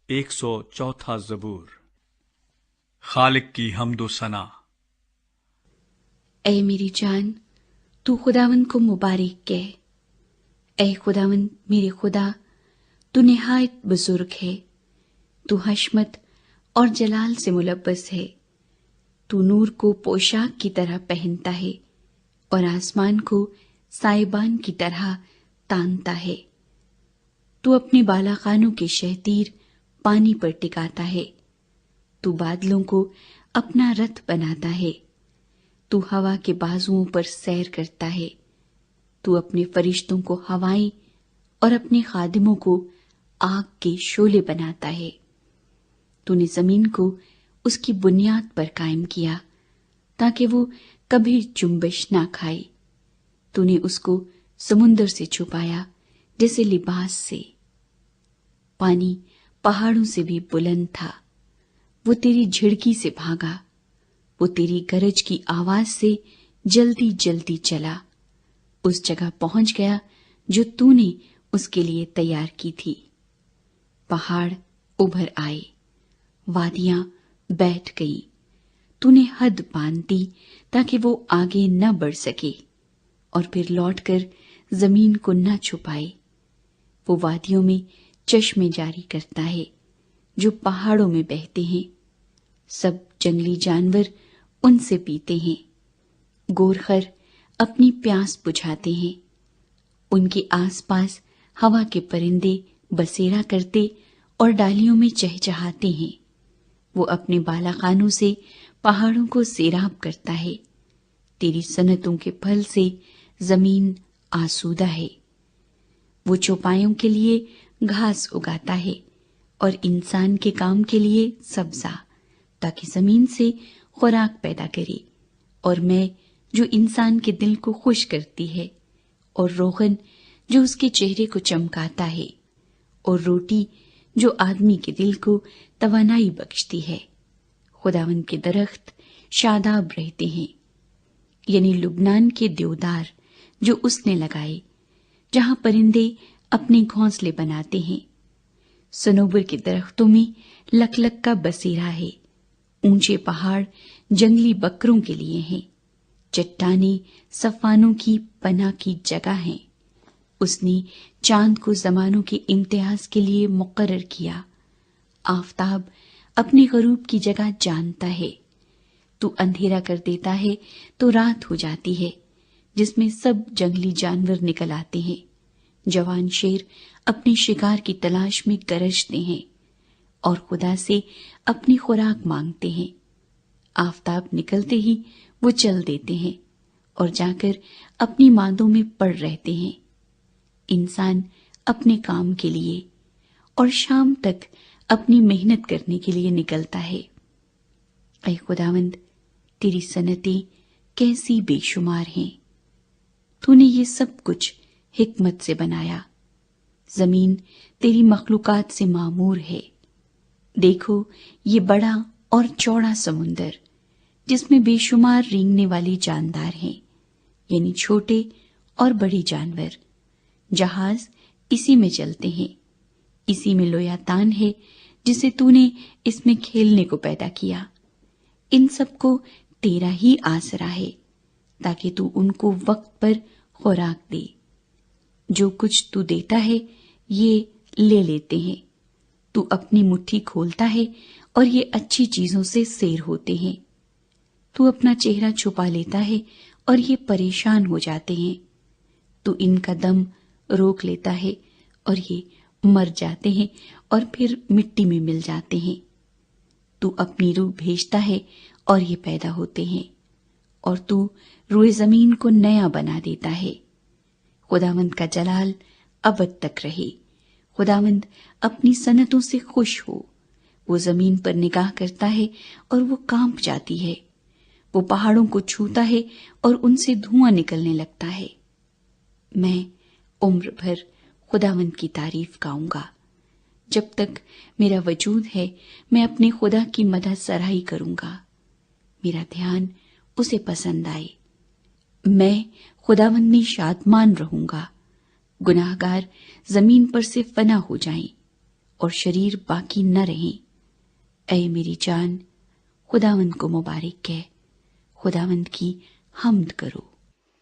104 ज़बूर। खालिक की हम्द व सना। ऐ मेरी जान, तू खुदावंद को मुबारक कह। ऐ खुदावंद मेरे खुदा, तू निहायत बुजुर्ग है, तू हशमत और जलाल से मुलब्बस है। तू नूर को पोशाक की तरह पहनता है और आसमान को साइबान की तरह तानता है। तू अपने बालाखानों के शहतीर पानी पर टिकाता है। तू बादलों को अपना रथ बनाता है। तू हवा के बाजुओं पर सैर करता है। तू अपने फरिश्तों को हवाएं और अपने खादिमों को आग के शोले बनाता है। तूने जमीन को उसकी बुनियाद पर कायम किया ताकि वो कभी जुम्बिश ना खाए। तूने उसको समुंदर से छुपाया जैसे लिबास से। पानी पहाड़ों से भी बुलंद था, वो तेरी झिड़की से भागा। वो तेरी गरज की आवाज से जल्दी जल्दी चला, उस जगह पहुंच गया जो तूने उसके लिए तैयार की थी। पहाड़ उभर आए, वादियां बैठ गई। तूने हद बांध दी ताकि वो आगे न बढ़ सके और फिर लौटकर जमीन को न छुपाए। वो वादियों में चश्मे जारी करता है जो पहाड़ों में बहते हैं। सब जंगली जानवर उनसे पीते हैं। गोरखर अपनी प्यास बुझाते हैं। उनके आसपास हवा के परिंदे बसेरा करते और डालियों में चहचहाते हैं। वो अपने बालाखानों से पहाड़ों को सैराब करता है। तेरी सनतों के फल से जमीन आसूदा है। वो चौपायों के लिए घास उगाता है और इंसान के काम के लिए सब्जा, ताकि जमीन से खुराक पैदा करे। और मैं जो इंसान के दिल को खुश करती है, और रोगन जो उसके चेहरे को चमकाता है, और रोटी जो आदमी के दिल को तवानाई बख्शती है। खुदावन के दरख्त शादाब रहते हैं, यानी लुबनान के देवदार जो उसने लगाए, जहां परिंदे अपने घोंसले बनाते हैं। सनोबर के दरख्तों में लकलक का बसेरा है। ऊंचे पहाड़ जंगली बकरों के लिए हैं। चट्टानें सफानों की पनाह की जगह हैं। उसने चांद को जमानों के इम्तियाज के लिए मुकर्रर किया। आफताब अपने गरूब की जगह जानता है। तू अंधेरा कर देता है तो रात हो जाती है, जिसमें सब जंगली जानवर निकल आते हैं। जवान शेर अपने शिकार की तलाश में गरजते हैं और खुदा से अपनी खुराक मांगते हैं। आफताब निकलते ही वो चल देते हैं और जाकर अपनी मांदों में पड़ रहते हैं। इंसान अपने काम के लिए और शाम तक अपनी मेहनत करने के लिए निकलता है। ऐ खुदावंद, तेरी सनतें कैसी बेशुमार हैं। तूने ये सब कुछ हिकमत से बनाया। जमीन तेरी मखलूकात से मामूर है। देखो, ये बड़ा और चौड़ा समुंदर, जिसमें बेशुमार रेंगने वाले जानदार हैं, यानी छोटे और बड़े जानवर। जहाज इसी में चलते हैं। इसी में लोयातान है जिसे तूने इसमें खेलने को पैदा किया। इन सबको तेरा ही आसरा है, ताकि तू उनको वक्त पर खुराक दे। जो कुछ तू देता है ये ले लेते हैं। तू अपनी मुट्ठी खोलता है और ये अच्छी चीजों से सैर होते हैं। तू अपना चेहरा छुपा लेता है और ये परेशान हो जाते हैं। तू इनका दम रोक लेता है और ये मर जाते हैं और फिर मिट्टी में मिल जाते हैं। तू अपनी रूह भेजता है और ये पैदा होते हैं, और तू रोए जमीन को नया बना देता है। खुदावंद का जलाल अबद तक रहे। खुदावंद अपनी सनतों से खुश हो। वो जमीन पर निगाह करता है और वो कांप जाती है। वो पहाड़ों को छूता है और उनसे धुआं निकलने लगता है। मैं उम्र भर खुदावंद की तारीफ गाऊंगा। जब तक मेरा वजूद है, मैं अपने खुदा की मदह सराही करूंगा। मेरा ध्यान उसे पसंद आए। मैं खुदावंद में शादमान रहूंगा। गुनाहगार जमीन पर से फना हो जाएं اور شریر باقی نہ رہیں۔ اے میری جان، خداوند کو مبارک کہہ، خداوند کی حمد کرو۔